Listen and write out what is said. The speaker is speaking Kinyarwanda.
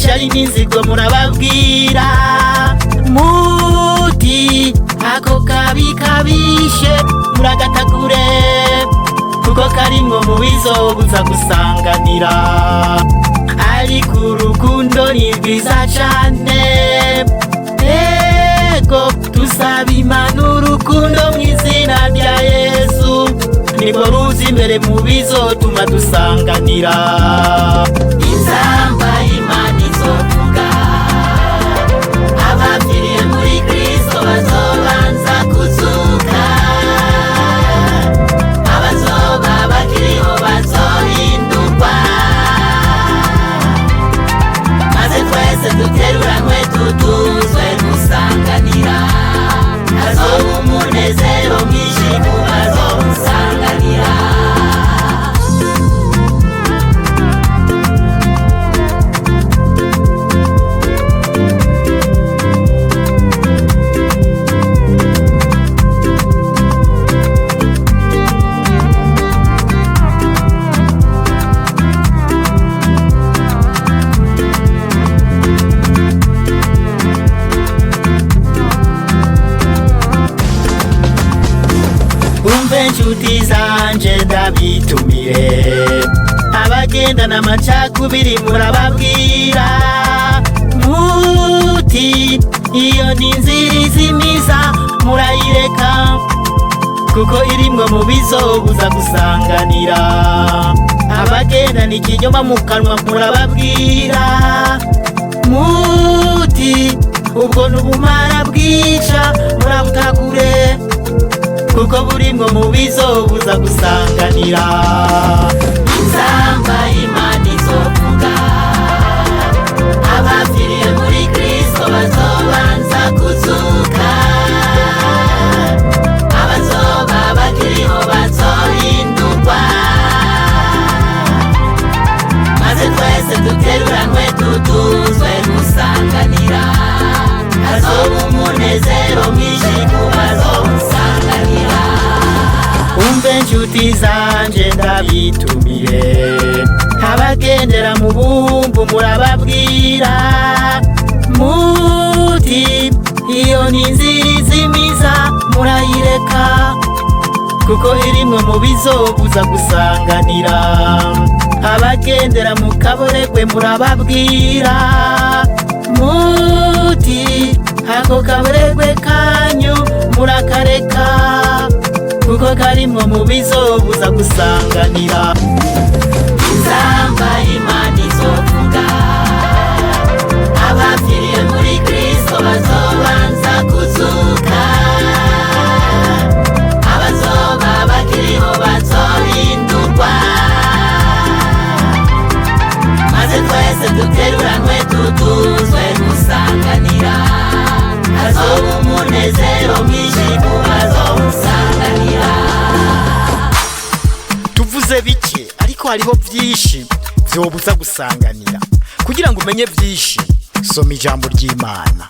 ishari n'inzigo murababwira muti ako kabi kabishe muragatagure kuko karimwo mu bizobuza gusanganira ariko urukundo ni rwiza cane ego tusaba Imana urukundo mw'izina rya Yesu nibwo ruza imbere mu bizotuma dusanganira inzamba y'Imana izovuga abapfiriye muri Kristo bazobanza kuzuka abazoba bakiriho bazohindurwa maze twese duteruranwe tuduzwe gusanganira hazoba umunezero mwinshi ku bazomusanganira inshuti zanje ndabitumire abagendana amacakubiri murababwira muti iyo ni inzira izimiza murayireka kuko irimwo mu bizobuza gusanganira abagendana ikinyoma mu kanwa murababwira muti ubwo n'ubumara bwica murabutagure kuko burimwo mu bizobuza gusanganira inzamba y'Imana izovuga abapfiriye muri Kristo bazobanza kuzuka abazoba bakiriho bazohindurwa maze twese duteruranwe tuduzwe gusanganira hazoba umunezero mwinshi ku bazomusanganira umve inshuti zanje ndabitumire abagendera mu bumvu murababwira muti iyo ni inzira izimiza murayireka kuko irimwo mu bizobuza gusanganira abagendera mu kaboregwe murababwira muti ako kaboregwe kanyu murakareka kuko karimwo mu bizobuza gusanganira inzamba y'Imana izovuga abapfiriye muri Kristo bazobanza kuzuka abazoba bakiriho bazohindurwa maze twese duteruranwe tuduzwe gusanganira hazoba umunezero mwinshi ku bazomusanganira tuvuze bike ariko hariho vyinshi vyobuza gusanganira kugira ngo umenye vyinshi soma ijambo ry'Imana.